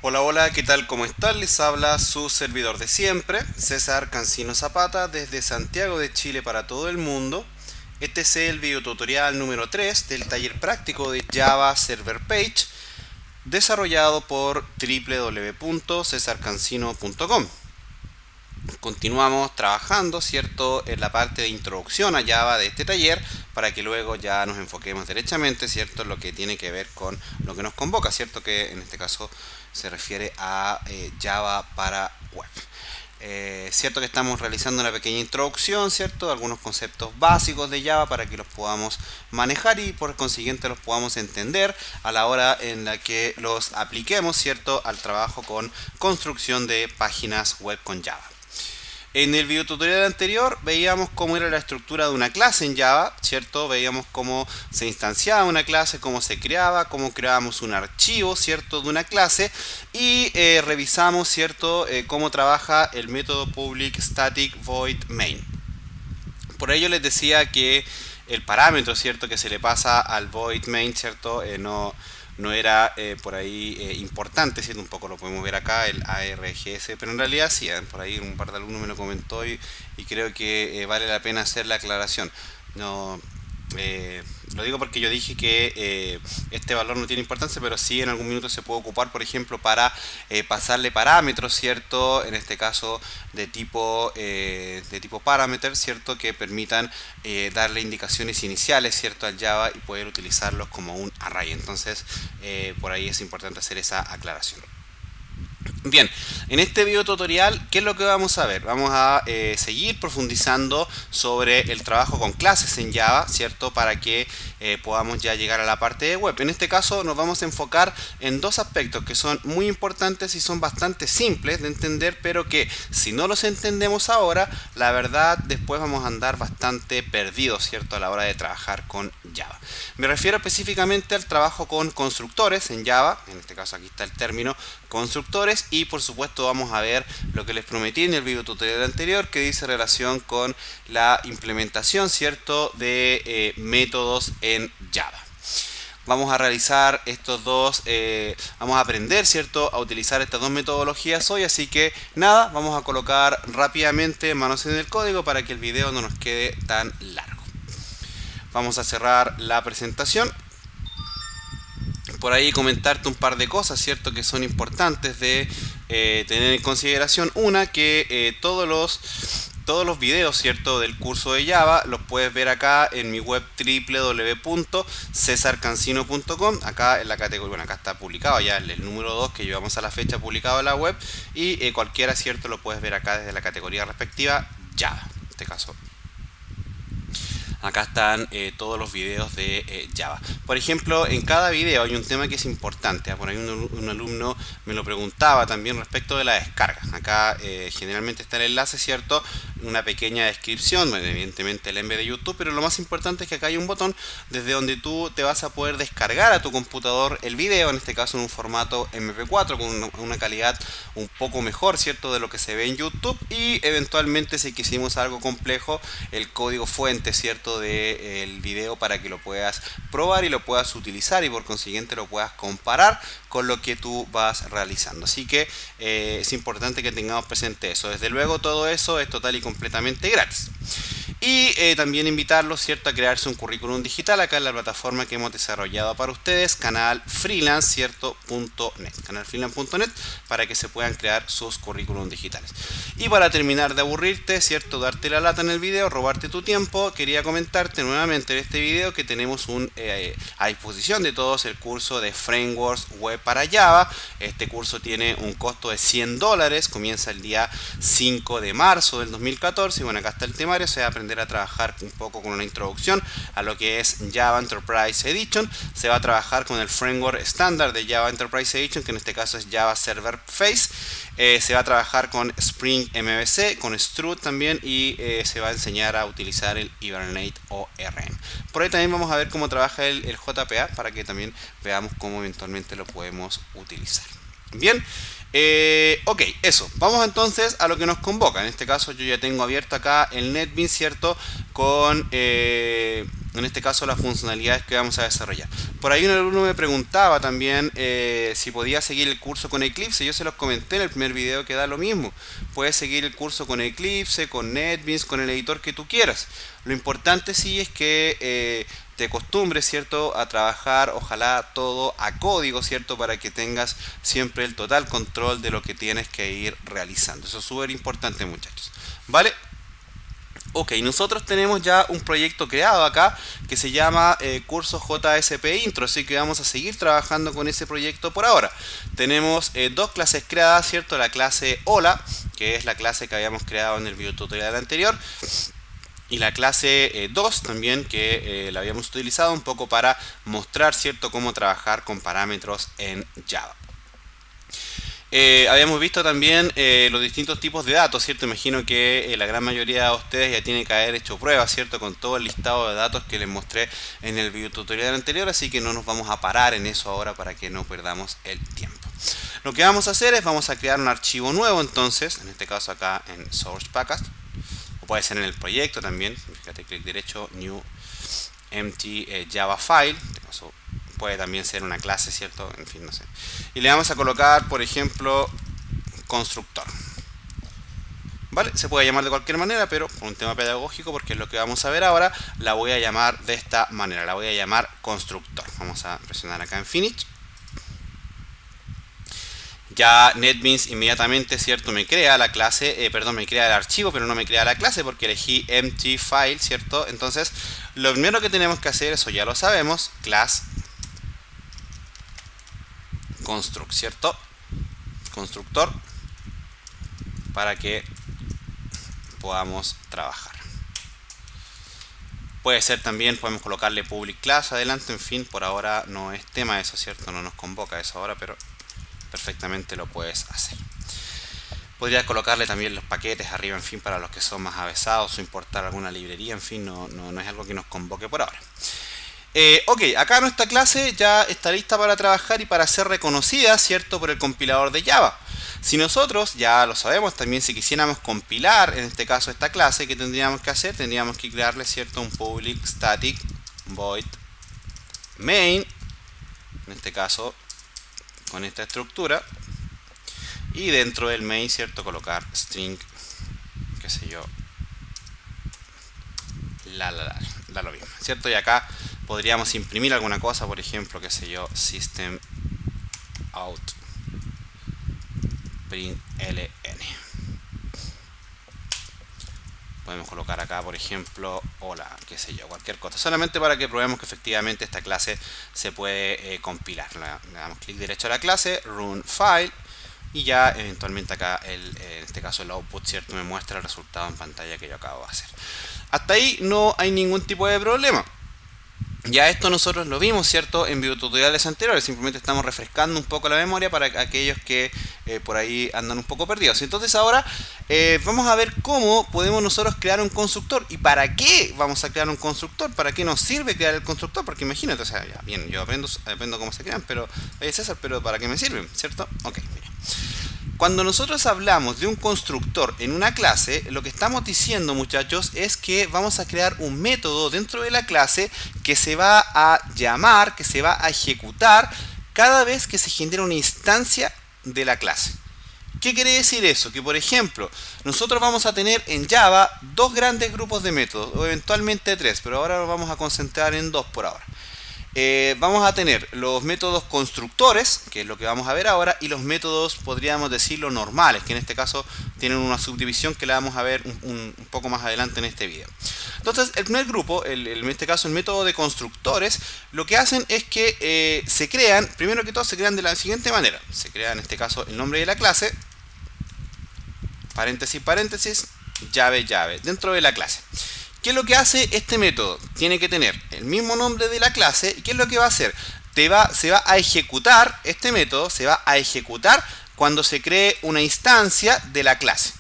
Hola, hola, ¿qué tal? ¿Cómo están? Les habla su servidor de siempre, César Cancino Zapata, desde Santiago de Chile para todo el mundo. Este es el videotutorial número 3 del taller práctico de Java Server Page, desarrollado por www.cesarcancino.com. Continuamos trabajando, ¿cierto?, en la parte de introducción a Java de este taller para que luego ya nos enfoquemos derechamente, ¿cierto?, en lo que tiene que ver con lo que nos convoca, ¿cierto?, que en este caso se refiere a Java para web. Cierto que estamos realizando una pequeña introducción, ¿cierto?, de algunos conceptos básicos de Java para que los podamos manejar y por consiguiente los podamos entender a la hora en la que los apliquemos, ¿cierto?, al trabajo con construcción de páginas web con Java. En el video tutorial anterior veíamos cómo era la estructura de una clase en Java, ¿cierto? Veíamos cómo se instanciaba una clase, cómo se creaba, cómo creábamos un archivo, ¿cierto?, de una clase y revisamos, ¿cierto?, cómo trabaja el método public static void main. Por ello les decía que el parámetro, ¿cierto?, que se le pasa al void main, ¿cierto?, no era por ahí importante, ¿cierto? Un poco lo podemos ver acá, el ARGS, pero en realidad sí, por ahí un par de alumnos me lo comentó y creo que vale la pena hacer la aclaración. No, lo digo porque yo dije que este valor no tiene importancia, pero sí en algún minuto se puede ocupar, por ejemplo, para pasarle parámetros, ¿cierto? En este caso de tipo parameter, ¿cierto? Que permitan darle indicaciones iniciales, ¿cierto?, al Java y poder utilizarlos como un array. Entonces, por ahí es importante hacer esa aclaración. Bien, en este video tutorial, ¿qué es lo que vamos a ver? Vamos a seguir profundizando sobre el trabajo con clases en Java, ¿cierto? Para que podamos ya llegar a la parte de web. En este caso nos vamos a enfocar en dos aspectos que son muy importantes y son bastante simples de entender, pero que si no los entendemos ahora, la verdad después vamos a andar bastante perdidos, ¿cierto?, a la hora de trabajar con Java. Me refiero específicamente al trabajo con constructores en Java, en este caso aquí está el término constructores, y por supuesto vamos a ver lo que les prometí en el video tutorial anterior, que dice relación con la implementación, ¿cierto?, de métodos en Java. Vamos a realizar estos dos, vamos a aprender, ¿cierto?, a utilizar estas dos metodologías hoy, así que nada, vamos a colocar rápidamente manos en el código para que el video no nos quede tan largo. Vamos a cerrar la presentación. Por ahí comentarte un par de cosas, ¿cierto?, que son importantes de tener en consideración. Una, que todos los videos, ¿cierto?, del curso de Java los puedes ver acá en mi web www.cesarcancino.com. Acá en la categoría, bueno, acá está publicado ya el número 2 que llevamos a la fecha publicado en la web, y cualquiera, ¿cierto?, lo puedes ver acá desde la categoría respectiva Java, en este caso. Acá están todos los videos de Java. Por ejemplo, en cada video hay un tema que es importante. Por ahí un alumno me lo preguntaba también respecto de la descarga. Acá generalmente está el enlace, ¿cierto? Una pequeña descripción, bueno, evidentemente el enlace de YouTube, pero lo más importante es que acá hay un botón desde donde tú te vas a poder descargar a tu computador el video, en este caso en un formato MP4 con una calidad un poco mejor, ¿cierto?, de lo que se ve en YouTube, y eventualmente si quisimos algo complejo, el código fuente, ¿cierto?, del video para que lo puedas probar y lo puedas utilizar y por consiguiente lo puedas comparar con lo que tú vas realizando. Así que es importante que tengamos presente eso. Desde luego todo eso es total y completamente gratis. Y también invitarlos, ¿cierto?, a crearse un currículum digital acá en la plataforma que hemos desarrollado para ustedes, canal freelance, ¿cierto? .net, canalfreelance.net, para que se puedan crear sus currículum digitales. Y para terminar de aburrirte, ¿cierto?, darte la lata en el video, robarte tu tiempo, quería comentarte nuevamente en este video que tenemos a disposición de todos el curso de Frameworks Web para Java. Este curso tiene un costo de $100, comienza el día 5 de marzo del 2014 y bueno, acá está el temario. Se va a aprender a trabajar un poco con una introducción a lo que es Java Enterprise Edition. Se va a trabajar con el framework estándar de Java Enterprise Edition, que en este caso es Java Server Face. Se va a trabajar con Spring MVC, con Strut también, y se va a enseñar a utilizar el Hibernate ORM. Por ahí también vamos a ver cómo trabaja el JPA para que también veamos cómo eventualmente lo podemos utilizar. Bien, ok, eso. Vamos entonces a lo que nos convoca. En este caso yo ya tengo abierto acá el NetBeans, ¿cierto? Con en este caso las funcionalidades que vamos a desarrollar. Por ahí un alumno me preguntaba también si podía seguir el curso con Eclipse. Yo se los comenté en el primer video que da lo mismo. Puedes seguir el curso con Eclipse, con NetBeans, con el editor que tú quieras. Lo importante sí es que te acostumbres, ¿cierto?, a trabajar, ojalá todo a código, ¿cierto?, para que tengas siempre el total control de lo que tienes que ir realizando. Eso es súper importante, muchachos. ¿Vale? Ok, nosotros tenemos ya un proyecto creado acá que se llama curso JSP Intro, así que vamos a seguir trabajando con ese proyecto por ahora. Tenemos dos clases creadas, ¿cierto? La clase Hola, que es la clase que habíamos creado en el video tutorial anterior, y la clase 2 también, que la habíamos utilizado un poco para mostrar, ¿cierto?, cómo trabajar con parámetros en Java. Habíamos visto también los distintos tipos de datos, ¿cierto? Imagino que la gran mayoría de ustedes ya tiene que haber hecho pruebas, ¿cierto?, con todo el listado de datos que les mostré en el video tutorial anterior, así que no nos vamos a parar en eso ahora para que no perdamos el tiempo. Lo que vamos a hacer es, vamos a crear un archivo nuevo entonces, en este caso acá en Source Package, o puede ser en el proyecto también, fíjate, clic derecho, New Empty Java File, en este caso puede también ser una clase, ¿cierto? En fin, no sé. Y le vamos a colocar, por ejemplo, constructor. ¿Vale? Se puede llamar de cualquier manera, pero por un tema pedagógico, porque es lo que vamos a ver ahora, la voy a llamar de esta manera. La voy a llamar constructor. Vamos a presionar acá en Finish. Ya NetBeans inmediatamente, ¿cierto?, me crea la clase, me crea el archivo, pero no me crea la clase porque elegí empty file, ¿cierto? Entonces, lo primero que tenemos que hacer, eso ya lo sabemos, class construct, ¿cierto? Constructor, para que podamos trabajar. Puede ser también, podemos colocarle public class adelante, en fin, por ahora no es tema eso, ¿cierto? No nos convoca eso ahora, pero perfectamente lo puedes hacer. Podrías colocarle también los paquetes arriba, en fin, para los que son más avesados, o importar alguna librería, en fin, no es algo que nos convoque por ahora. Ok, acá nuestra clase ya está lista para trabajar y para ser reconocida, ¿cierto?, por el compilador de Java. Si nosotros, ya lo sabemos, también si quisiéramos compilar, en este caso esta clase, ¿qué tendríamos que hacer? Tendríamos que crearle, ¿cierto?, un public static void main, en este caso con esta estructura, y dentro del main, ¿cierto?, colocar string, qué sé yo, da lo mismo, ¿cierto? Y acá podríamos imprimir alguna cosa, por ejemplo, qué sé yo, system out println. Podemos colocar acá, por ejemplo, hola, qué sé yo, cualquier cosa, solamente para que probemos que efectivamente esta clase se puede compilar. Le damos clic derecho a la clase, run file, y ya eventualmente acá, en este caso el output, ¿cierto?, me muestra el resultado en pantalla que yo acabo de hacer. Hasta ahí no hay ningún tipo de problema. Ya esto nosotros lo vimos, ¿cierto?, en videotutoriales anteriores. Simplemente estamos refrescando un poco la memoria para aquellos que por ahí andan un poco perdidos. Entonces ahora vamos a ver cómo podemos nosotros crear un constructor. ¿Y para qué vamos a crear un constructor? ¿Para qué nos sirve crear el constructor? Porque imagínate, o sea, ya, bien, yo aprendo cómo se crean, pero, oye César, ¿pero para qué me sirven? ¿Cierto? Ok, mira. Cuando nosotros hablamos de un constructor en una clase, lo que estamos diciendo, muchachos, es que vamos a crear un método dentro de la clase que se va a llamar, que se va a ejecutar cada vez que se genera una instancia de la clase. ¿Qué quiere decir eso? Que, por ejemplo, nosotros vamos a tener en Java dos grandes grupos de métodos, o eventualmente tres, pero ahora nos vamos a concentrar en dos por ahora. Vamos a tener los métodos constructores, que es lo que vamos a ver ahora, y los métodos, podríamos decirlo, normales, que en este caso tienen una subdivisión que la vamos a ver un poco más adelante en este video. Entonces, el primer grupo, en este caso el método de constructores, lo que hacen es que se crean, primero que todo se crean de la siguiente manera. Se crea en este caso el nombre de la clase, paréntesis, paréntesis, llave, llave, dentro de la clase. ¿Qué es lo que hace este método? Tiene que tener el mismo nombre de la clase. ¿Y qué es lo que va a hacer? Se va a ejecutar, este método se va a ejecutar cuando se cree una instancia de la clase.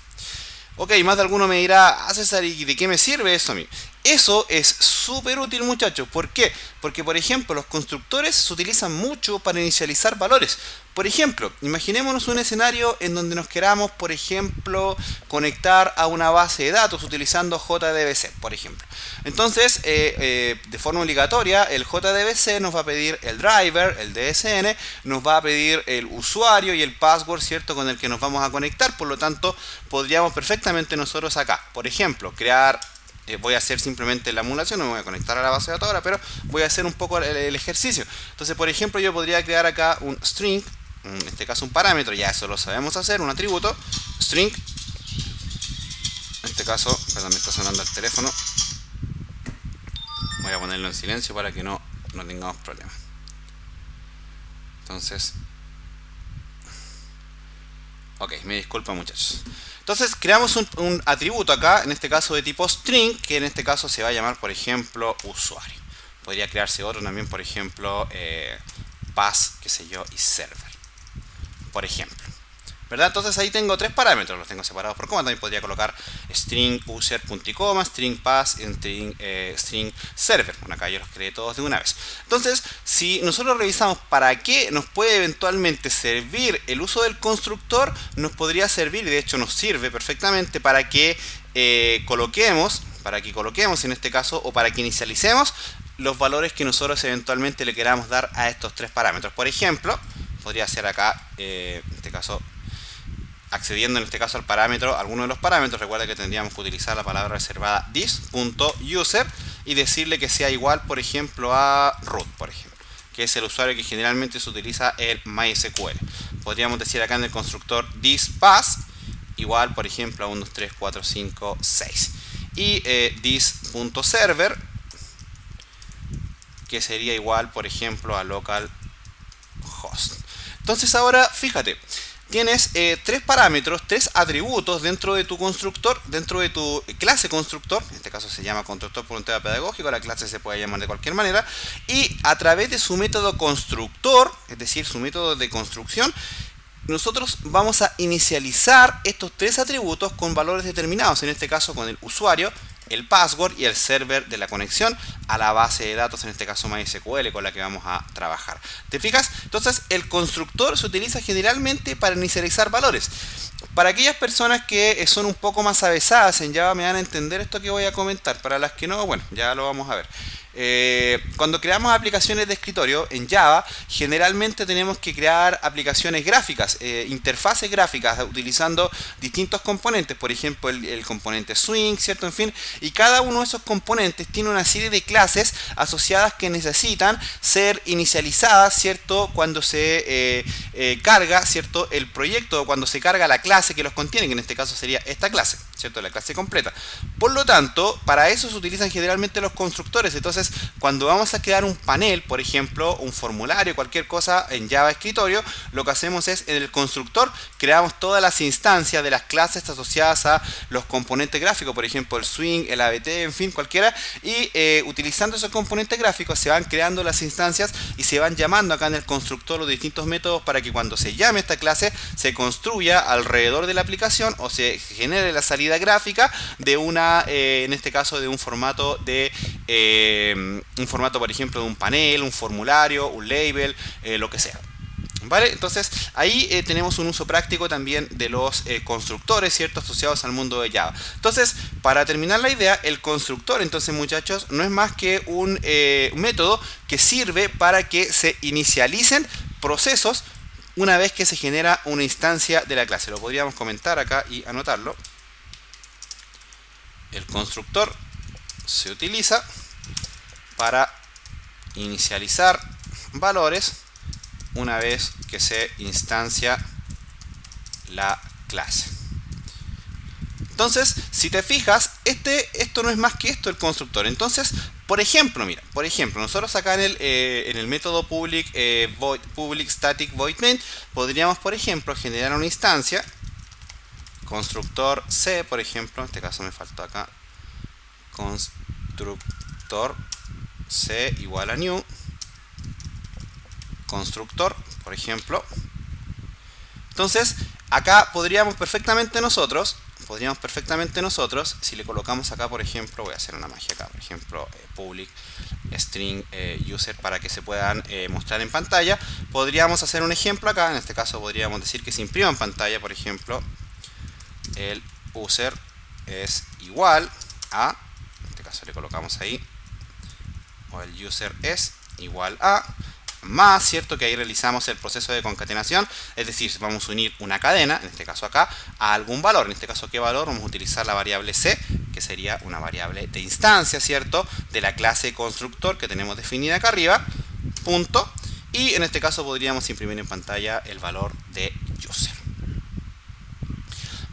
Ok, más de alguno me dirá, César, ¿y de qué me sirve eso a mí? Eso es súper útil, muchachos. ¿Por qué? Porque, por ejemplo, los constructores se utilizan mucho para inicializar valores. Por ejemplo, imaginémonos un escenario en donde nos queramos, por ejemplo, conectar a una base de datos utilizando JDBC, por ejemplo. Entonces, de forma obligatoria, el JDBC nos va a pedir el driver, el DSN, nos va a pedir el usuario y el password, ¿cierto?, con el que nos vamos a conectar. Por lo tanto, podríamos perfectamente nosotros acá, por ejemplo, crear... voy a hacer simplemente la emulación, no me voy a conectar a la base de datos ahora, pero voy a hacer un poco el ejercicio. Entonces, por ejemplo, yo podría crear acá un string, en este caso un parámetro, ya eso lo sabemos hacer, un atributo, string, en este caso, perdón, me está sonando el teléfono, voy a ponerlo en silencio para que no tengamos problemas. Entonces, ok, me disculpan, muchachos. Entonces creamos un atributo acá, en este caso de tipo string, que en este caso se va a llamar, por ejemplo, usuario. Podría crearse otro también, por ejemplo, pass, qué sé yo, y server, por ejemplo. ¿Verdad? Entonces ahí tengo tres parámetros, los tengo separados por coma. También podría colocar string user punto y coma, string pass, string server. Bueno, acá yo los creé todos de una vez. Entonces, si nosotros revisamos para qué nos puede eventualmente servir el uso del constructor, nos podría servir, y de hecho nos sirve perfectamente para que coloquemos en este caso, o para que inicialicemos los valores que nosotros eventualmente le queramos dar a estos tres parámetros. Por ejemplo, podría ser acá, en este caso, accediendo en este caso al parámetro, alguno de los parámetros. Recuerda que tendríamos que utilizar la palabra reservada this.user y decirle que sea igual, por ejemplo, a root, por ejemplo, que es el usuario que generalmente se utiliza en MySQL. Podríamos decir acá en el constructor thisPass igual, por ejemplo, a 1, 2, 3, 4, 5, 6. Y this.server, que sería igual, por ejemplo, a localhost. Entonces ahora, fíjate, tienes tres parámetros, tres atributos dentro de tu constructor, dentro de tu clase constructor. En este caso se llama constructor por un tema pedagógico, la clase se puede llamar de cualquier manera. Y a través de su método constructor, es decir, su método de construcción, nosotros vamos a inicializar estos tres atributos con valores determinados. En este caso con el usuario, el password y el server de la conexión a la base de datos, en este caso MySQL, con la que vamos a trabajar. ¿Te fijas? Entonces el constructor se utiliza generalmente para inicializar valores. Para aquellas personas que son un poco más avesadas en Java me van a entender esto que voy a comentar. Para las que no, bueno, ya lo vamos a ver. Cuando creamos aplicaciones de escritorio en Java, generalmente tenemos que crear aplicaciones gráficas, interfaces gráficas, utilizando distintos componentes. Por ejemplo, el componente swing, ¿cierto? En fin, y cada uno de esos componentes tiene una serie de clases asociadas que necesitan ser inicializadas, ¿cierto? Cuando se carga, ¿cierto?, el proyecto, o cuando se carga la clase que los contiene, que en este caso sería esta clase, ¿cierto?, la clase completa. Por lo tanto, para eso se utilizan generalmente los constructores. Entonces, cuando vamos a crear un panel, por ejemplo, un formulario, cualquier cosa en Java escritorio, lo que hacemos es, en el constructor, creamos todas las instancias de las clases asociadas a los componentes gráficos, por ejemplo, el swing, el ABT, en fin, cualquiera, y utilizando esos componentes gráficos se van creando las instancias y se van llamando acá en el constructor los distintos métodos para que cuando se llame esta clase se construya alrededor de la aplicación o se genere la salida gráfica de una, en este caso, de un formato por ejemplo, de un panel, un formulario, un label, lo que sea. ¿Vale? Entonces ahí tenemos un uso práctico también de los constructores, ¿cierto?, asociados al mundo de Java. Entonces, para terminar la idea, el constructor, entonces, muchachos, no es más que un método que sirve para que se inicialicen procesos una vez que se genera una instancia de la clase. Lo podríamos comentar acá y anotarlo. El constructor se utiliza para inicializar valores una vez que se instancia la clase. Entonces, si te fijas, esto no es más que esto, el constructor. Entonces, por ejemplo, mira, nosotros acá en el método public static void main podríamos, por ejemplo, generar una instancia constructor C, por ejemplo. En este caso me faltó acá constructor C igual a new constructor, por ejemplo. Entonces, acá podríamos perfectamente nosotros podríamos perfectamente nosotros, si le colocamos acá, por ejemplo, voy a hacer una magia acá, por ejemplo, public string user para que se puedan mostrar en pantalla, podríamos hacer un ejemplo acá. En este caso podríamos decir que se imprima en pantalla, por ejemplo, el user es igual a, en este caso le colocamos ahí, o el user es igual a, más, ¿cierto? Que ahí realizamos el proceso de concatenación, es decir, vamos a unir una cadena, en este caso acá, a algún valor. En este caso, ¿qué valor? Vamos a utilizar la variable c, que sería una variable de instancia, ¿cierto? De la clase constructor que tenemos definida acá arriba, punto. Y en este caso podríamos imprimir en pantalla el valor de user.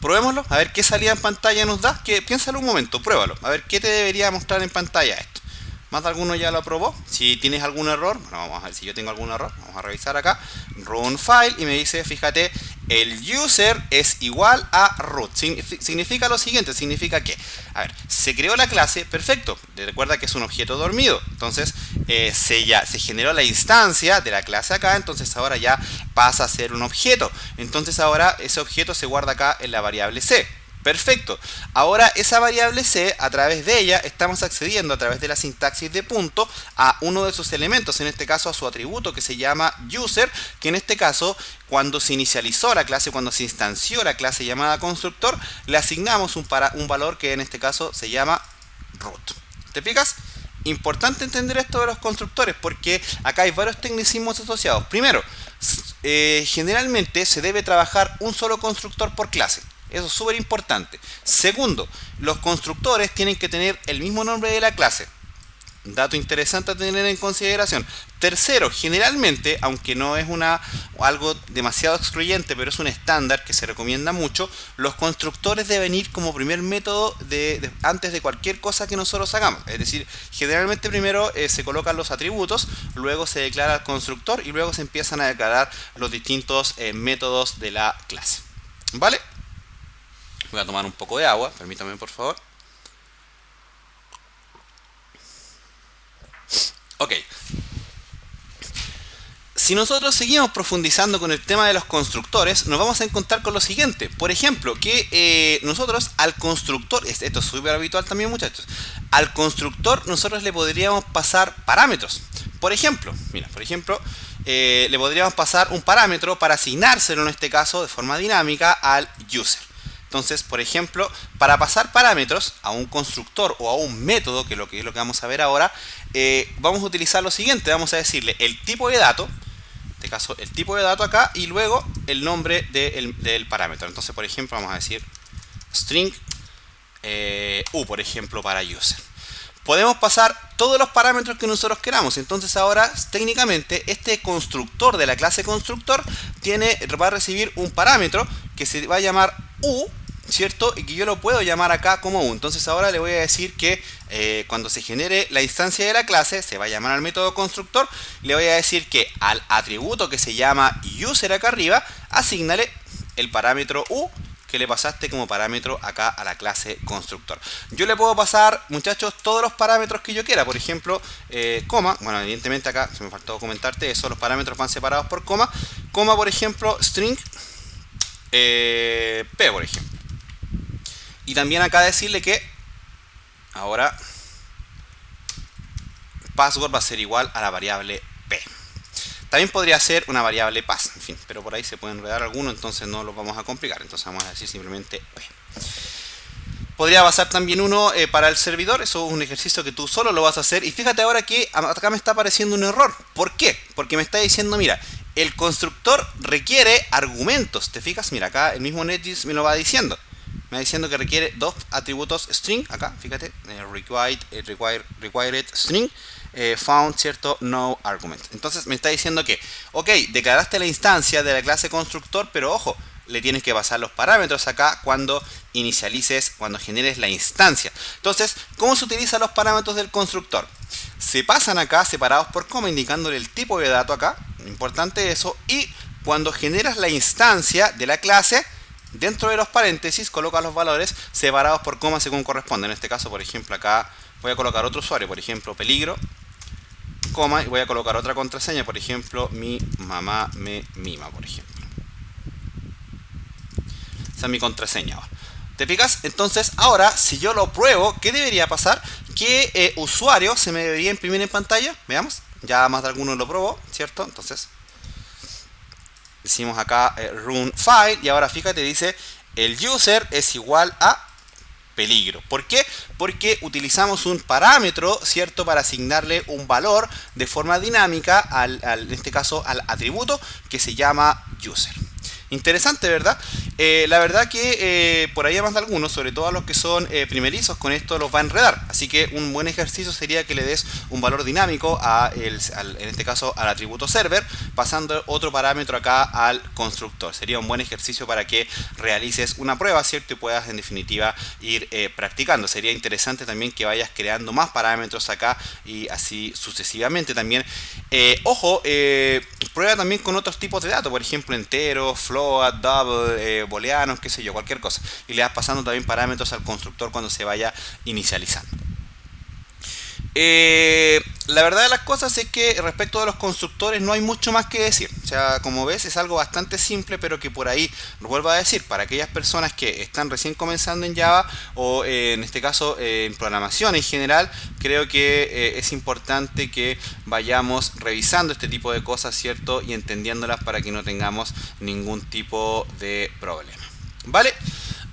Probémoslo, a ver qué salida en pantalla nos da. Piénsalo un momento, pruébalo, a ver qué te debería mostrar en pantalla esto. ¿Más de alguno ya lo aprobó? Si tienes algún error, bueno, vamos a ver si yo tengo algún error. Vamos a revisar acá, run file, y me dice, fíjate, el user es igual a root. Significa lo siguiente, significa que, a ver, se creó la clase, perfecto. Recuerda que es un objeto dormido. Entonces, se generó la instancia de la clase acá, entonces ahora ya pasa a ser un objeto. Entonces ahora ese objeto se guarda acá en la variable c. Perfecto. Ahora esa variable c, a través de ella, estamos accediendo a través de la sintaxis de punto a uno de sus elementos, en este caso a su atributo que se llama user, que en este caso, cuando se inicializó la clase, cuando se instanció la clase llamada constructor, le asignamos un valor que en este caso se llama root. ¿Te fijas? Importante entender esto de los constructores porque acá hay varios tecnicismos asociados. Primero, generalmente se debe trabajar un solo constructor por clase. Eso es súper importante. Segundo, los constructores tienen que tener el mismo nombre de la clase. Dato interesante a tener en consideración. Tercero, generalmente, aunque no es algo demasiado excluyente, pero es un estándar que se recomienda mucho, los constructores deben ir como primer método antes de cualquier cosa que nosotros hagamos. Es decir, generalmente primero se colocan los atributos, luego se declara el constructor y luego se empiezan a declarar los distintos métodos de la clase. ¿Vale? Voy a tomar un poco de agua, permítame por favor. Ok. Si nosotros seguimos profundizando con el tema de los constructores, nos vamos a encontrar con lo siguiente. Por ejemplo, que nosotros al constructor, esto es súper habitual también, muchachos, al constructor nosotros le podríamos pasar parámetros. Por ejemplo, mira, le podríamos pasar un parámetro para asignárselo en este caso de forma dinámica al user. Entonces, por ejemplo, para pasar parámetros a un constructor o a un método, que es lo que vamos a ver ahora, vamos a utilizar lo siguiente. Vamos a decirle el tipo de dato, en este caso el tipo de dato acá, y luego el nombre del parámetro. Entonces, por ejemplo, vamos a decir string u, por ejemplo, para user. Podemos pasar todos los parámetros que nosotros queramos. Entonces ahora, técnicamente, este constructor de la clase constructor va a recibir un parámetro que se va a llamar u, ¿cierto? Y que yo lo puedo llamar acá como u. Entonces ahora le voy a decir que cuando se genere la instancia de la clase, se va a llamar al método constructor. Le voy a decir que al atributo que se llama user acá arriba, asígnale el parámetro u que le pasaste como parámetro acá a la clase constructor. Yo le puedo pasar, muchachos, todos los parámetros que yo quiera. Por ejemplo, coma. Bueno, evidentemente acá se me faltó comentarte eso. Los parámetros van separados por coma. Coma, por ejemplo, string p, por ejemplo. Y también acá decirle que ahora password va a ser igual a la variable p. También podría ser una variable pass, en fin, pero por ahí se pueden enredar algunos, entonces no los vamos a complicar. Entonces vamos a decir simplemente p. Podría pasar también uno para el servidor. Eso es un ejercicio que tú solo lo vas a hacer. Y fíjate ahora que acá me está apareciendo un error. ¿Por qué? Porque me está diciendo, mira, el constructor requiere argumentos. ¿Te fijas? Mira, acá el mismo NetJS me lo va diciendo. Me va diciendo que requiere dos atributos string. Acá, fíjate, required string. Found, ¿cierto? No argument. Entonces me está diciendo que, ok, declaraste la instancia de la clase constructor, pero ojo, le tienes que pasar los parámetros acá cuando cuando generes la instancia. Entonces, ¿cómo se utilizan los parámetros del constructor? Se pasan acá separados por coma, indicándole el tipo de dato acá, importante eso, y cuando generas la instancia de la clase, dentro de los paréntesis coloca los valores separados por coma según corresponde. En este caso, por ejemplo, acá voy a colocar otro usuario, por ejemplo, peligro, coma, y voy a colocar otra contraseña, por ejemplo, mi mamá me mima, por ejemplo. Esa es mi contraseña. ¿Te fijas? Entonces, ahora, si yo lo pruebo, ¿qué debería pasar? ¿Qué usuario se me debería imprimir en pantalla? Veamos. Ya más de alguno lo probó, ¿cierto? Entonces, decimos acá run file y ahora fíjate, dice el user es igual a peligro. ¿Por qué? Porque utilizamos un parámetro, ¿cierto? Para asignarle un valor de forma dinámica en este caso al atributo que se llama user. Interesante, ¿verdad? La verdad que por ahí más de algunos, sobre todo a los que son primerizos, con esto los va a enredar. Así que un buen ejercicio sería que le des un valor dinámico en este caso al atributo server, pasando otro parámetro acá al constructor. Sería un buen ejercicio para que realices una prueba, ¿cierto? Y puedas en definitiva ir practicando. Sería interesante también que vayas creando más parámetros acá y así sucesivamente también. Ojo, prueba también con otros tipos de datos, por ejemplo enteros, float, double, booleanos, qué sé yo, cualquier cosa. Y le vas pasando también parámetros al constructor cuando se vaya inicializando. La verdad de las cosas es que respecto de los constructores no hay mucho más que decir. O sea, como ves es algo bastante simple, pero que por ahí, lo vuelvo a decir, para aquellas personas que están recién comenzando en Java o en este caso en programación en general, creo que es importante que vayamos revisando este tipo de cosas, ¿cierto? Y entendiéndolas para que no tengamos ningún tipo de problema. ¿Vale?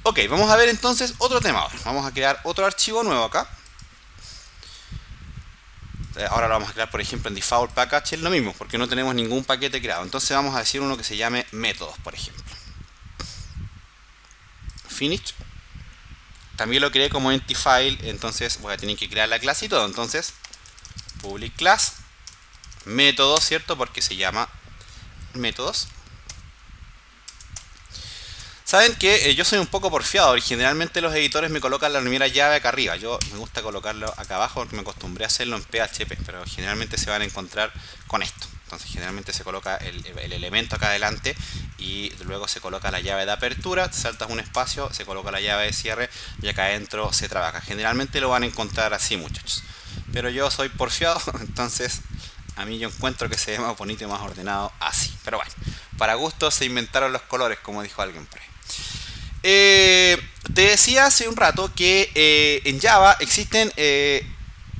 Ok, vamos a ver entonces otro tema ahora. Vamos a crear otro archivo nuevo acá. Ahora lo vamos a crear, por ejemplo, en default package, es lo mismo, porque no tenemos ningún paquete creado. Entonces vamos a decir uno que se llame métodos, por ejemplo. Finish. También lo creé como empty file, entonces voy a tener que crear la clase y todo. Entonces, public class, métodos, ¿cierto? Porque se llama métodos. Saben que yo soy un poco porfiado y generalmente los editores me colocan la primera llave acá arriba. Yo me gusta colocarlo acá abajo porque me acostumbré a hacerlo en PHP, pero generalmente se van a encontrar con esto. Entonces generalmente se coloca el elemento acá adelante y luego se coloca la llave de apertura, saltas un espacio, se coloca la llave de cierre y acá adentro se trabaja. Generalmente lo van a encontrar así, muchachos. Pero yo soy porfiado, entonces a mí yo encuentro que se ve más bonito y más ordenado así. Pero bueno, para gusto se inventaron los colores, como dijo alguien por ahí. Te decía hace un rato que en Java existen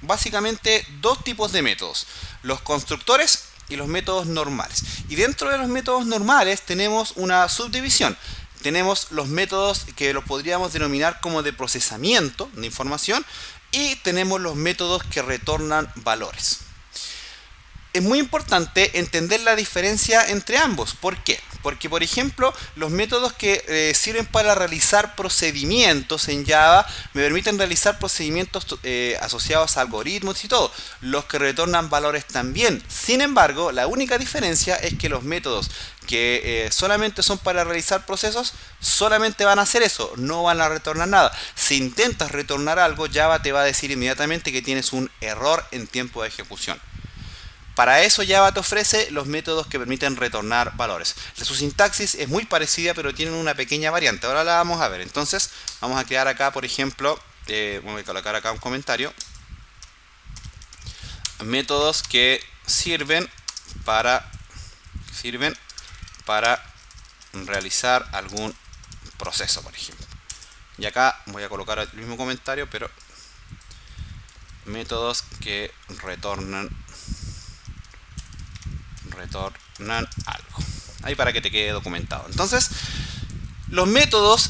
básicamente dos tipos de métodos: los constructores y los métodos normales. Y dentro de los métodos normales tenemos una subdivisión. Tenemos los métodos que los podríamos denominar como de procesamiento de información y tenemos los métodos que retornan valores. Es muy importante entender la diferencia entre ambos. ¿Por qué? Porque, por ejemplo, los métodos que sirven para realizar procedimientos en Java me permiten realizar procedimientos asociados a algoritmos y todo. Los que retornan valores también. Sin embargo, la única diferencia es que los métodos que solamente son para realizar procesos solamente van a hacer eso, no van a retornar nada. Si intentas retornar algo, Java te va a decir inmediatamente que tienes un error en tiempo de ejecución. Para eso Java te ofrece los métodos que permiten retornar valores. Su sintaxis es muy parecida, pero tienen una pequeña variante. Ahora la vamos a ver. Entonces, vamos a crear acá, por ejemplo, voy a colocar acá un comentario. Métodos que sirven para realizar algún proceso, por ejemplo. Y acá voy a colocar el mismo comentario, pero métodos que retornan algo. Ahí para que te quede documentado. Entonces, los métodos,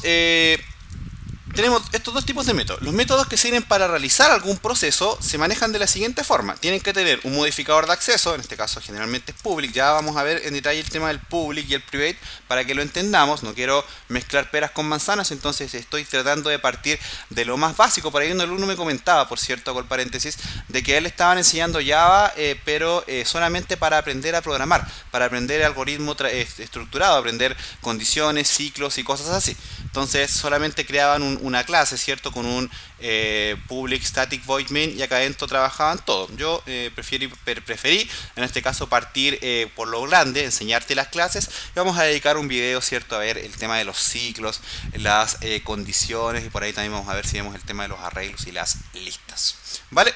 tenemos estos dos tipos de métodos. Los métodos que sirven para realizar algún proceso se manejan de la siguiente forma. Tienen que tener un modificador de acceso, en este caso generalmente es public. Ya vamos a ver en detalle el tema del public y el private para que lo entendamos. No quiero mezclar peras con manzanas, entonces estoy tratando de partir de lo más básico. Por ahí un alumno me comentaba, por cierto, con paréntesis, de que a él le estaban enseñando Java, pero solamente para aprender a programar, para aprender el algoritmo estructurado, aprender condiciones, ciclos y cosas así. Entonces solamente creaban una clase, ¿cierto? Con un public static void main y acá adentro trabajaban todo. Yo preferí en este caso partir por lo grande, enseñarte las clases y vamos a dedicar un video, ¿cierto? A ver el tema de los ciclos, las condiciones y por ahí también vamos a ver si vemos el tema de los arreglos y las listas. ¿Vale?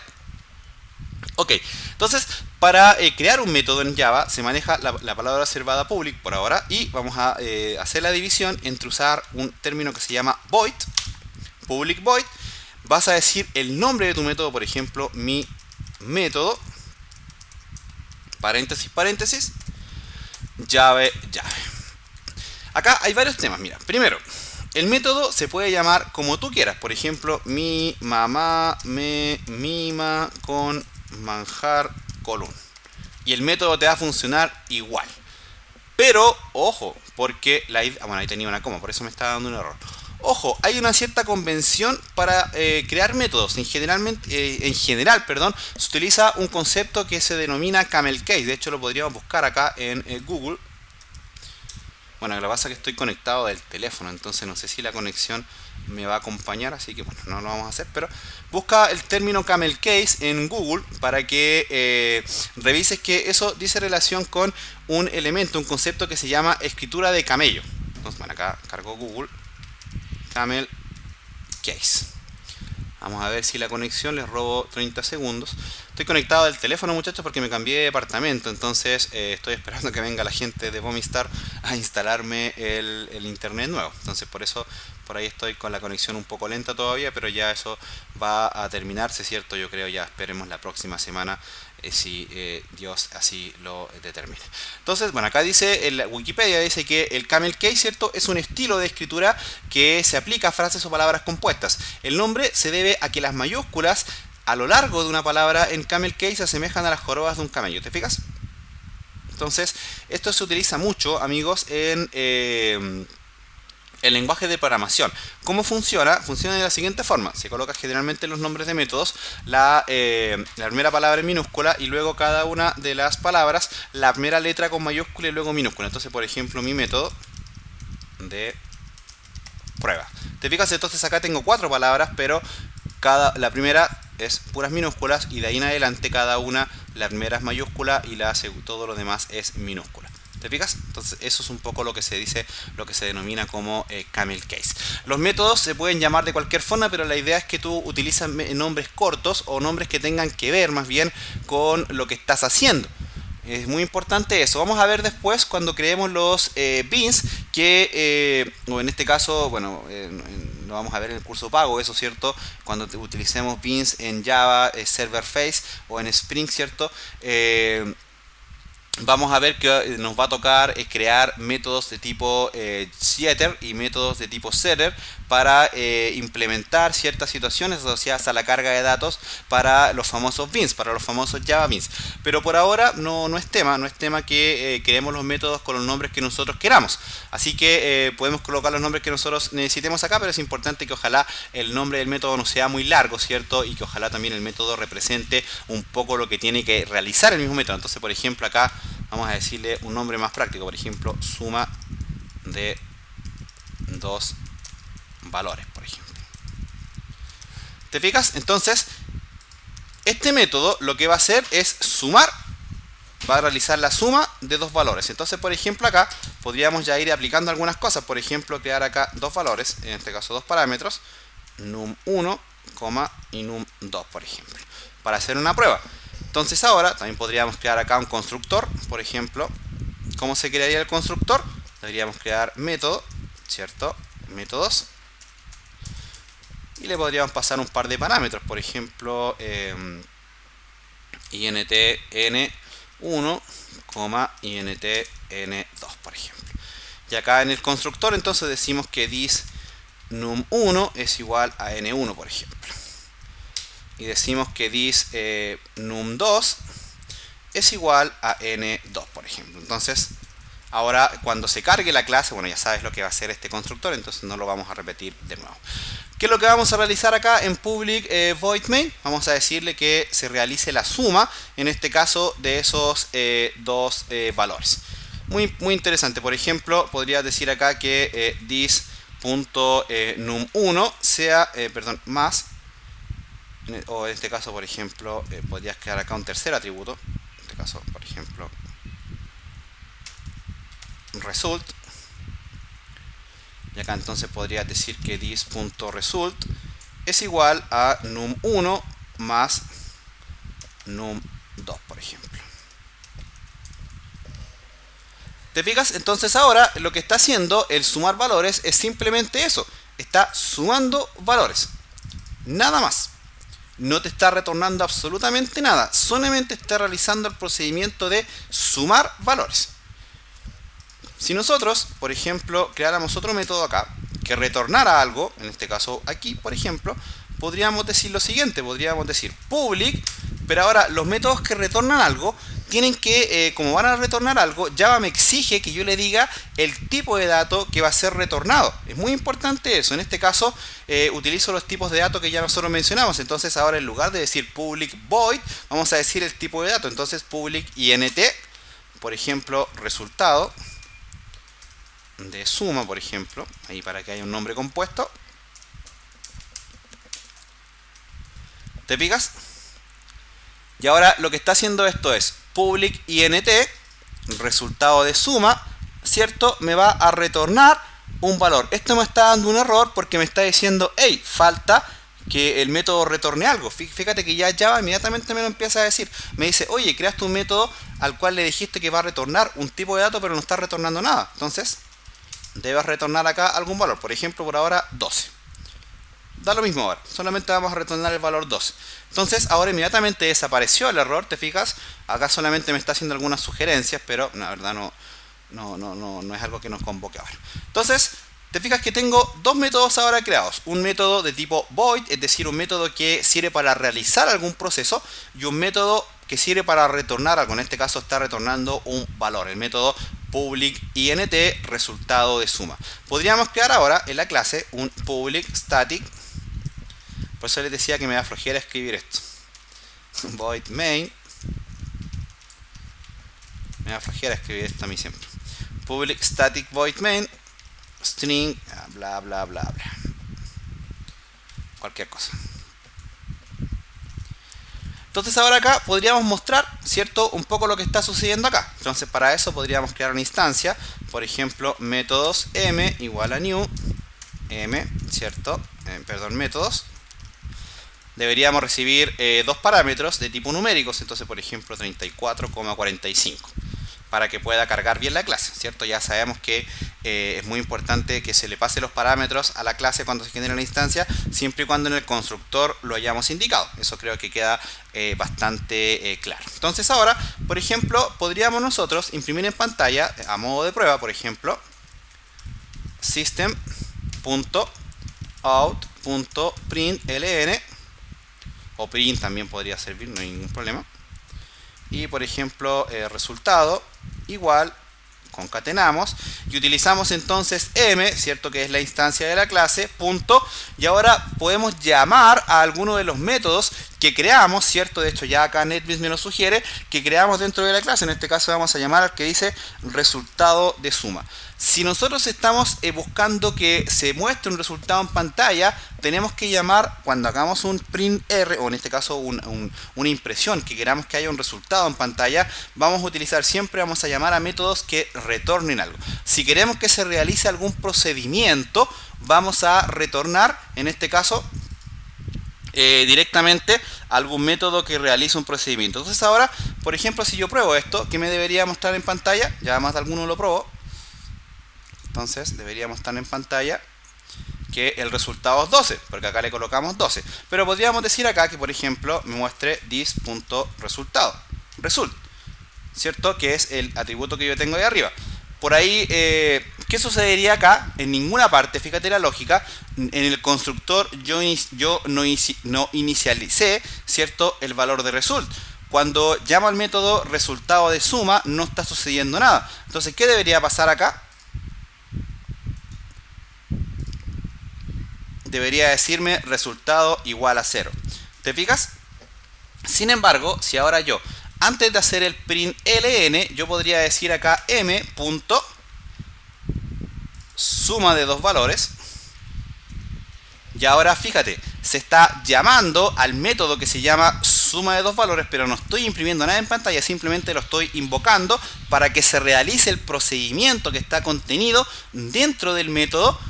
Ok, entonces para crear un método en Java se maneja la palabra reservada public por ahora y vamos a hacer la división entre usar un término que se llama void public void, vas a decir el nombre de tu método, por ejemplo, mi método, paréntesis, paréntesis, llave, llave. Acá hay varios temas, mira. Primero, el método se puede llamar como tú quieras. Por ejemplo, mi mamá me mima con manjar colún. Y el método te va a funcionar igual. Pero, ojo, porque bueno, ahí tenía una coma, por eso me está dando un error. Ojo, hay una cierta convención para crear métodos. En general, perdón, se utiliza un concepto que se denomina camel case. De hecho, lo podríamos buscar acá en Google. Bueno, lo que pasa es que estoy conectado del teléfono, entonces no sé si la conexión me va a acompañar, así que bueno, no lo vamos a hacer, pero busca el término camel case en Google para que revises que eso dice relación con un elemento, un concepto que se llama escritura de camello. Entonces, bueno, acá cargo Google, camel case. Vamos a ver si la conexión, les robo 30 segundos. Estoy conectado del teléfono, muchachos, porque me cambié de departamento. Entonces estoy esperando que venga la gente de Vomistar a instalarme el internet nuevo. Entonces por eso, por ahí estoy con la conexión un poco lenta todavía, pero ya eso va a terminarse, ¿cierto? Yo creo ya esperemos la próxima semana, si Dios así lo determine. Entonces, bueno, acá dice, en la Wikipedia dice que el camel case, ¿cierto?, es un estilo de escritura que se aplica a frases o palabras compuestas. El nombre se debe a que las mayúsculas a lo largo de una palabra en camel case se asemejan a las jorobas de un camello. ¿Te fijas? Entonces, esto se utiliza mucho, amigos, en el lenguaje de programación. ¿Cómo funciona? Funciona de la siguiente forma. Se coloca generalmente los nombres de métodos, la primera palabra en minúscula y luego cada una de las palabras, la primera letra con mayúscula y luego minúscula. Entonces, por ejemplo, mi método de prueba. ¿Te fijas? Entonces acá tengo 4 palabras, pero la primera es puras minúsculas y de ahí en adelante cada una, la primera es mayúscula y todo lo demás es minúscula. ¿Te fijas? Entonces eso es un poco lo que se dice, lo que se denomina como camel case. Los métodos se pueden llamar de cualquier forma, pero la idea es que tú utilizas nombres cortos o nombres que tengan que ver más bien con lo que estás haciendo. Es muy importante eso. Vamos a ver después cuando creemos los beans, que, o en este caso, bueno, lo vamos a ver en el curso pago, eso, ¿cierto? Cuando utilicemos beans en Java, Server Face o en Spring, ¿cierto? Vamos a ver que nos va a tocar crear métodos de tipo setter y métodos de tipo setter para implementar ciertas situaciones asociadas a la carga de datos para los famosos beans, para los famosos Java beans. Pero por ahora no es tema que creemos los métodos con los nombres que nosotros queramos. Así que podemos colocar los nombres que nosotros necesitemos acá, pero es importante que ojalá el nombre del método no sea muy largo, ¿cierto? Y que ojalá también el método represente un poco lo que tiene que realizar el mismo método. Entonces, por ejemplo, acá vamos a decirle un nombre más práctico, por ejemplo, suma de 2 valores, por ejemplo. ¿Te fijas? Entonces, este método lo que va a hacer es sumar, va a realizar la suma de 2 valores. Entonces, por ejemplo, acá podríamos ya ir aplicando algunas cosas. Por ejemplo, crear acá 2 valores, en este caso 2 parámetros, num1, y num2, por ejemplo, para hacer una prueba. Entonces ahora también podríamos crear acá un constructor, por ejemplo. ¿Cómo se crearía el constructor? Deberíamos crear método, ¿cierto? Métodos. Y le podríamos pasar un par de parámetros, por ejemplo, intn1, intn2, por ejemplo. Y acá en el constructor entonces decimos que this num1 es igual a n1, por ejemplo. Y decimos que this num2 es igual a n2, por ejemplo. Entonces, ahora cuando se cargue la clase, bueno, ya sabes lo que va a hacer este constructor, entonces no lo vamos a repetir de nuevo. ¿Qué es lo que vamos a realizar acá en public void main? Vamos a decirle que se realice la suma, en este caso, de esos 2 valores. Muy interesante. Por ejemplo, podría decir acá que this.num1 sea, más, o en este caso, por ejemplo, podrías crear acá un tercer atributo. En este caso, por ejemplo, result. Y acá entonces podrías decir que this.result es igual a num1 más num2, por ejemplo. ¿Te fijas? Entonces ahora lo que está haciendo el sumar valores es simplemente eso. está sumando valores. Nada más. No te está retornando absolutamente nada. Solamente está realizando el procedimiento de sumar valores. Si nosotros, por ejemplo, creáramos otro método acá que retornara algo, en este caso aquí, por ejemplo, podríamos decir lo siguiente. Podríamos decir public, pero ahora los métodos que retornan algo tienen que, como van a retornar algo, Java me exige que yo le diga el tipo de dato que va a ser retornado. Es muy importante eso. En este caso utilizo los tipos de datos que ya nosotros mencionamos. Entonces ahora en lugar de decir public void, vamos a decir el tipo de dato. Entonces public int, por ejemplo, resultado de suma, por ejemplo, ahí para que haya un nombre compuesto. ¿Te fijas? Y ahora lo que está haciendo esto es public int, resultado de suma, ¿cierto? Me va a retornar un valor. Esto me está dando un error porque me está diciendo, hey, falta que el método retorne algo. Fíjate que ya Java inmediatamente me lo empieza a decir. Me dice, oye, creaste un método al cual le dijiste que va a retornar un tipo de dato, pero no está retornando nada. Entonces, debes retornar acá algún valor. Por ejemplo, por ahora 12. Da lo mismo ahora, solamente vamos a retornar el valor 12. Entonces ahora inmediatamente desapareció el error, ¿te fijas? Acá solamente me está haciendo algunas sugerencias, pero la verdad no es algo que nos convoque ahora. Entonces, te fijas que tengo dos métodos ahora creados. Un método de tipo void, es decir, un método que sirve para realizar algún proceso, y un método que sirve para retornar algo. En este caso está retornando un valor, el método public int, resultado de suma. Podríamos crear ahora en la clase un public static. Por eso les decía que me da flojera escribir esto. Void main. Me da flojera escribir esto a mí siempre. Public static void main. String, bla bla bla bla. Cualquier cosa. Entonces ahora acá podríamos mostrar, ¿cierto?, un poco lo que está sucediendo acá. Entonces para eso podríamos crear una instancia. Por ejemplo, métodos m igual a new. M, ¿cierto? Métodos. Deberíamos recibir dos parámetros de tipo numéricos, entonces por ejemplo 34,45, para que pueda cargar bien la clase, ¿cierto? Ya sabemos que es muy importante que se le pase los parámetros a la clase cuando se genera la instancia, siempre y cuando en el constructor lo hayamos indicado. Eso creo que queda bastante claro. Entonces ahora, por ejemplo, podríamos nosotros imprimir en pantalla, a modo de prueba, por ejemplo, system.out.println, o print también podría servir, no hay ningún problema. Y por ejemplo, resultado igual, concatenamos y utilizamos entonces m, ¿cierto?, que es la instancia de la clase, punto, y ahora podemos llamar a alguno de los métodos que creamos, ¿cierto? De hecho ya acá NetBeans me lo sugiere, que creamos dentro de la clase. En este caso vamos a llamar al que dice resultado de suma. Si nosotros estamos buscando que se muestre un resultado en pantalla, tenemos que llamar, cuando hagamos un print R, o en este caso una impresión, que queramos que haya un resultado en pantalla, vamos a utilizar siempre, vamos a llamar a métodos que retornen algo. Si queremos que se realice algún procedimiento, vamos a retornar, en este caso, directamente algún método que realice un procedimiento. Entonces ahora, por ejemplo, si yo pruebo esto, ¿qué me debería mostrar en pantalla? Ya más de alguno lo probó. Entonces debería mostrar en pantalla que el resultado es 12, porque acá le colocamos 12. Pero podríamos decir acá que, por ejemplo, me muestre this.resultado, result, ¿cierto? Que es el atributo que yo tengo ahí arriba. Por ahí, ¿qué sucedería acá? En ninguna parte, fíjate la lógica, en el constructor yo no inicialicé, ¿cierto?, el valor de result. Cuando llamo al método resultado de suma, no está sucediendo nada. Entonces, ¿qué debería pasar acá? Debería decirme resultado igual a 0. ¿Te fijas? Sin embargo, si ahora yo, antes de hacer el print ln, yo podría decir acá m. Suma de dos valores. Y ahora fíjate, se está llamando al método que se llama suma de dos valores, pero no estoy imprimiendo nada en pantalla, simplemente lo estoy invocando para que se realice el procedimiento que está contenido dentro del método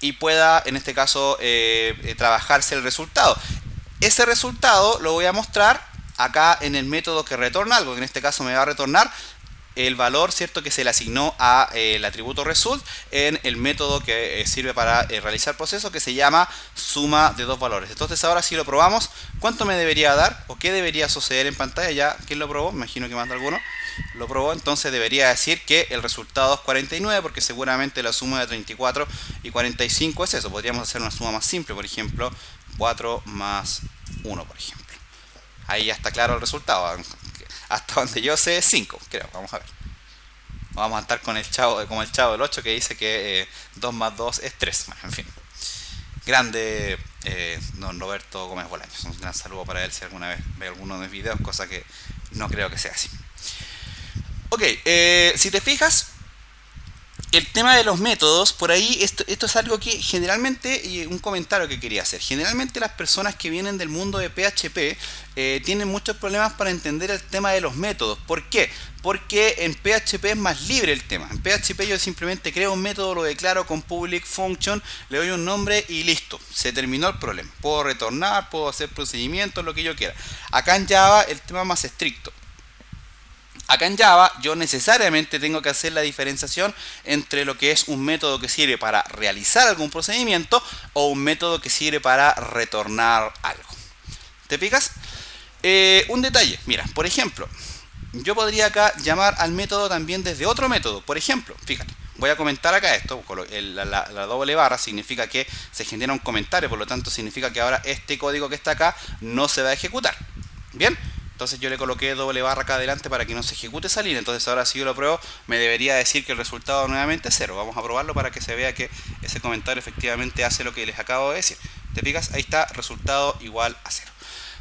y pueda, en este caso, trabajarse el resultado. Ese resultado lo voy a mostrar acá en el método que retorna algo, que en este caso me va a retornar el valor, ¿cierto?, que se le asignó a el atributo result en el método que sirve para realizar procesos, que se llama suma de dos valores. Entonces ahora si lo probamos, ¿cuánto me debería dar o qué debería suceder en pantalla? Ya, ¿quién lo probó? Me imagino que más de alguno lo probó. Entonces debería decir que el resultado es 49, porque seguramente la suma de 34 y 45 es eso. Podríamos hacer una suma más simple, por ejemplo 4 más 1, por ejemplo. Ahí ya está claro el resultado. Hasta donde yo sé, 5, creo. Vamos a ver. Vamos a estar con el chavo, como el chavo del 8, que dice que 2 más 2 es 3. Bueno, en fin. Grande don Roberto Gómez Bolaños. Un gran saludo para él si alguna vez ve alguno de mis videos, cosa que no creo que sea así. Ok, si te fijas, el tema de los métodos, por ahí, esto es algo que generalmente, y un comentario que quería hacer, generalmente las personas que vienen del mundo de PHP tienen muchos problemas para entender el tema de los métodos. ¿Por qué? Porque en PHP es más libre el tema. En PHP yo simplemente creo un método, lo declaro con public function, le doy un nombre y listo, se terminó el problema. Puedo retornar, puedo hacer procedimientos, lo que yo quiera. Acá en Java el tema es más estricto. Acá en Java yo necesariamente tengo que hacer la diferenciación entre lo que es un método que sirve para realizar algún procedimiento o un método que sirve para retornar algo. ¿Te fijas? Un detalle, mira, por ejemplo, yo podría acá llamar al método también desde otro método. Por ejemplo, fíjate, voy a comentar acá esto, la doble barra significa que se genera un comentario, por lo tanto significa que ahora este código que está acá no se va a ejecutar. ¿Bien? Entonces yo le coloqué doble barra acá adelante para que no se ejecute esa línea. Entonces ahora si yo lo pruebo me debería decir que el resultado nuevamente es 0. Vamos a probarlo para que se vea que ese comentario efectivamente hace lo que les acabo de decir. ¿Te fijas? Ahí está, resultado igual a 0.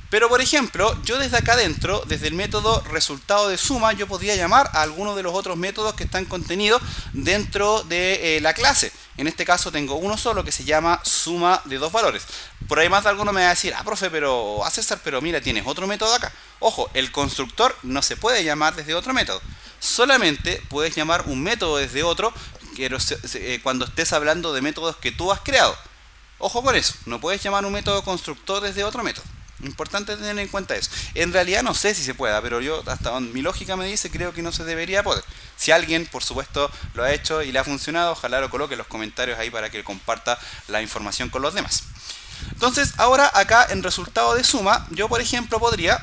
Pero por ejemplo, yo desde acá adentro, desde el método resultado de suma, yo podría llamar a alguno de los otros métodos que están contenidos dentro de la clase. En este caso tengo uno solo que se llama suma de dos valores. Por ahí más de alguno me va a decir, profe, pero César, pero mira, tienes otro método acá. Ojo, el constructor no se puede llamar desde otro método. Solamente puedes llamar un método desde otro cuando estés hablando de métodos que tú has creado. Ojo con eso, no puedes llamar un método constructor desde otro método. Importante tener en cuenta eso. En realidad no sé si se pueda, pero yo, hasta donde mi lógica me dice, creo que no se debería poder. Si alguien, por supuesto, lo ha hecho y le ha funcionado, ojalá lo coloque en los comentarios ahí para que comparta la información con los demás. Entonces, ahora acá en resultado de suma, yo por ejemplo podría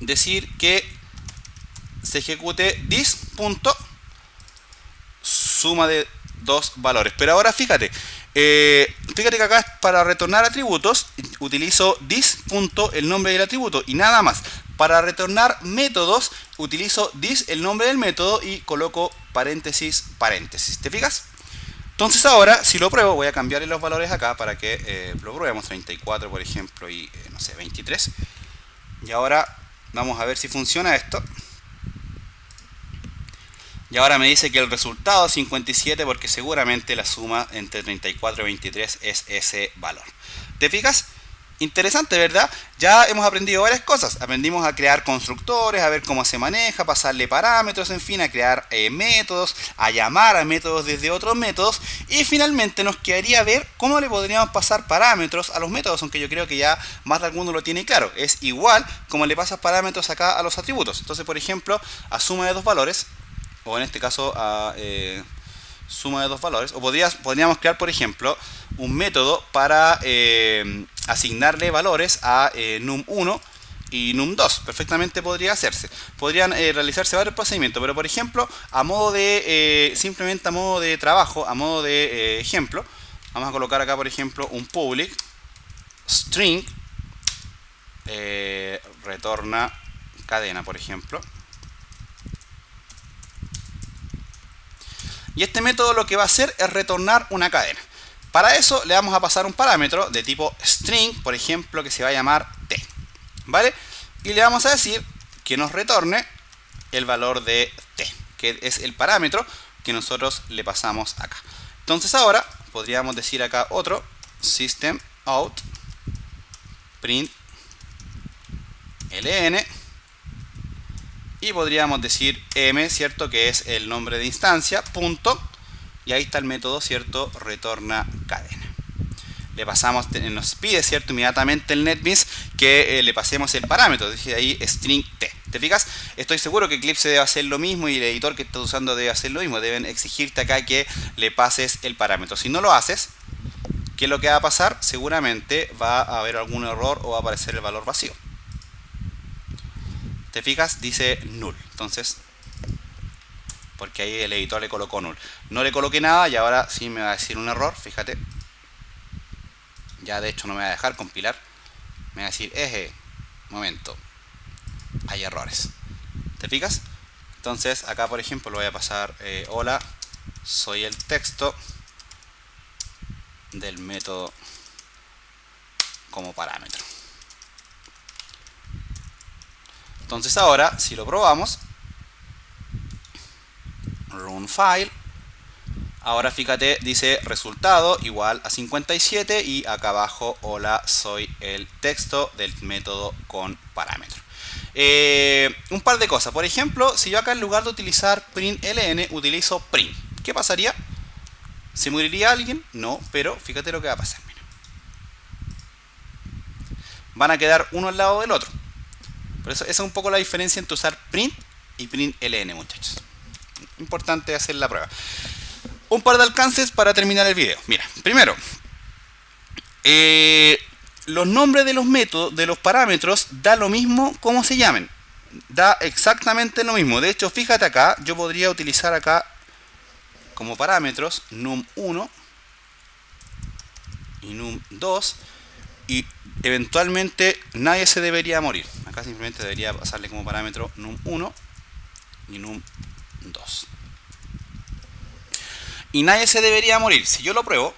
decir que se ejecute this.suma de dos valores. Pero ahora fíjate, fíjate que acá para retornar atributos utilizo this. El nombre del atributo y nada más. Para retornar métodos utilizo this, el nombre del método, y coloco paréntesis, paréntesis. ¿Te fijas? Entonces ahora, si lo pruebo, voy a cambiarle los valores acá para que lo probemos. 34 por ejemplo y no sé, 23. Y ahora vamos a ver si funciona esto. Y ahora me dice que el resultado es 57 porque seguramente la suma entre 34 y 23 es ese valor. ¿Te fijas? Interesante, ¿verdad? Ya hemos aprendido varias cosas. Aprendimos a crear constructores, a ver cómo se maneja, pasarle parámetros, en fin, a crear métodos, a llamar a métodos desde otros métodos. Y finalmente nos quedaría ver cómo le podríamos pasar parámetros a los métodos, aunque yo creo que ya más de alguno lo tiene claro. Es igual como le pasas parámetros acá a los atributos. Entonces, por ejemplo, a suma de dos valores, o en este caso a suma de dos valores, o podríamos crear, por ejemplo, un método para asignarle valores a num1 y num2. Perfectamente podría hacerse. Podrían realizarse varios procedimientos, pero por ejemplo, a modo de simplemente a modo de trabajo, a modo de ejemplo, vamos a colocar acá, por ejemplo, un public string retorna cadena, por ejemplo. Y este método lo que va a hacer es retornar una cadena. Para eso le vamos a pasar un parámetro de tipo string, por ejemplo, que se va a llamar t. ¿Vale? Y le vamos a decir que nos retorne el valor de t, que es el parámetro que nosotros le pasamos acá. Entonces ahora podríamos decir acá otro system out print ln. Y podríamos decir m, ¿cierto? Que es el nombre de instancia, punto. Y ahí está el método, ¿cierto? Retorna cadena. Le pasamos, nos pide, ¿cierto? Inmediatamente el NetBeans que le pasemos el parámetro. Dice ahí string t. ¿Te fijas? Estoy seguro que Eclipse debe hacer lo mismo y el editor que estás usando debe hacer lo mismo. Deben exigirte acá que le pases el parámetro. Si no lo haces, ¿qué es lo que va a pasar? Seguramente va a haber algún error o va a aparecer el valor vacío. ¿Te fijas? Dice null. Entonces, porque ahí el editor le colocó null. No le coloqué nada y ahora sí me va a decir un error. Fíjate. Ya de hecho no me va a dejar compilar. Me va a decir, momento, hay errores. ¿Te fijas? Entonces acá por ejemplo lo voy a pasar, hola, soy el texto del método como parámetro. Entonces ahora si lo probamos, run file, ahora fíjate, dice resultado igual a 57 y acá abajo, hola, soy el texto del método con parámetro. Un par de cosas. Por ejemplo, si yo acá en lugar de utilizar println utilizo print, ¿qué pasaría? ¿Se moriría alguien? No, pero fíjate lo que va a pasar. Mira. Van a quedar uno al lado del otro. Por eso esa es un poco la diferencia entre usar print y println, muchachos. Importante hacer la prueba. Un par de alcances para terminar el video. Mira, primero, los nombres de los métodos, de los parámetros, da lo mismo como se llamen. Da exactamente lo mismo. De hecho, fíjate acá, yo podría utilizar acá como parámetros num1 y num2 y eventualmente nadie se debería morir. Acá simplemente debería pasarle como parámetro num1 y num2. Y nadie se debería morir. Si yo lo pruebo,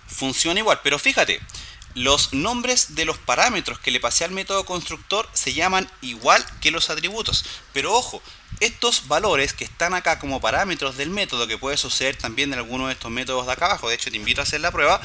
funciona igual, pero fíjate, los nombres de los parámetros que le pasé al método constructor se llaman igual que los atributos. Pero ojo, estos valores que están acá como parámetros del método, que puede suceder también en alguno de estos métodos de acá abajo, de hecho te invito a hacer la prueba,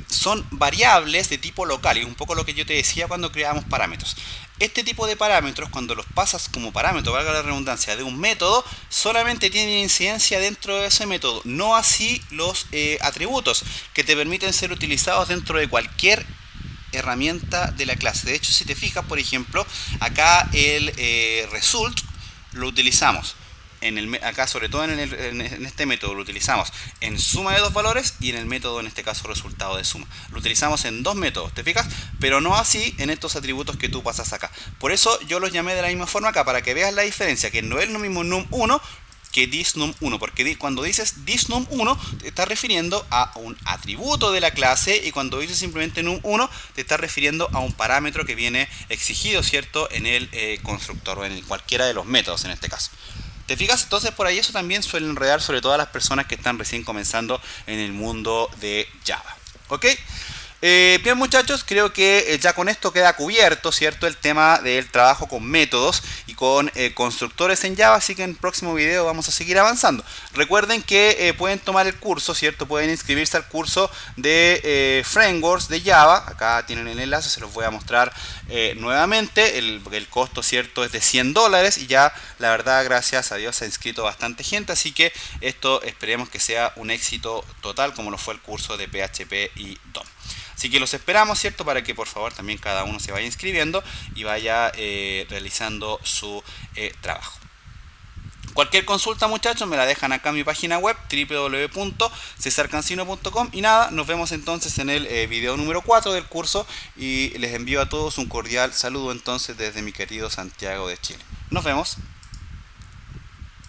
son variables de tipo local, y es un poco lo que yo te decía cuando creábamos parámetros. Este tipo de parámetros, cuando los pasas como parámetro, valga la redundancia, de un método, solamente tienen incidencia dentro de ese método, no así los atributos, que te permiten ser utilizados dentro de cualquier herramienta de la clase. De hecho, si te fijas, por ejemplo, acá el result lo utilizamos acá, sobre todo en este método, lo utilizamos en suma de dos valores y en el método, en este caso, resultado de suma. Lo utilizamos en dos métodos, ¿te fijas? Pero no así en estos atributos que tú pasas acá. Por eso yo los llamé de la misma forma acá, para que veas la diferencia, que no es lo mismo num1 que thisNum1, porque cuando dices thisNum1 te estás refiriendo a un atributo de la clase, y cuando dices simplemente num1 te estás refiriendo a un parámetro que viene exigido, ¿cierto?, en el constructor o en cualquiera de los métodos en este caso. ¿Te fijas? Entonces por ahí eso también suele enredar sobre todo a las personas que están recién comenzando en el mundo de Java. ¿Ok? Bien, muchachos, creo que ya con esto queda cubierto, ¿cierto?, el tema del trabajo con métodos y con constructores en Java, así que en el próximo video vamos a seguir avanzando. Recuerden que pueden tomar el curso, ¿cierto?, pueden inscribirse al curso de Frameworks de Java. Acá tienen el enlace, se los voy a mostrar nuevamente. El costo, ¿cierto?, es de $100 y ya, la verdad, gracias a Dios se ha inscrito bastante gente, así que esto esperemos que sea un éxito total como lo fue el curso de PHP y DOM. Así que los esperamos, ¿cierto?, para que por favor también cada uno se vaya inscribiendo y vaya realizando su trabajo. Cualquier consulta, muchachos, me la dejan acá en mi página web www.cesarcancino.com. y nada, nos vemos entonces en el video número 4 del curso y les envío a todos un cordial saludo entonces desde mi querido Santiago de Chile. Nos vemos.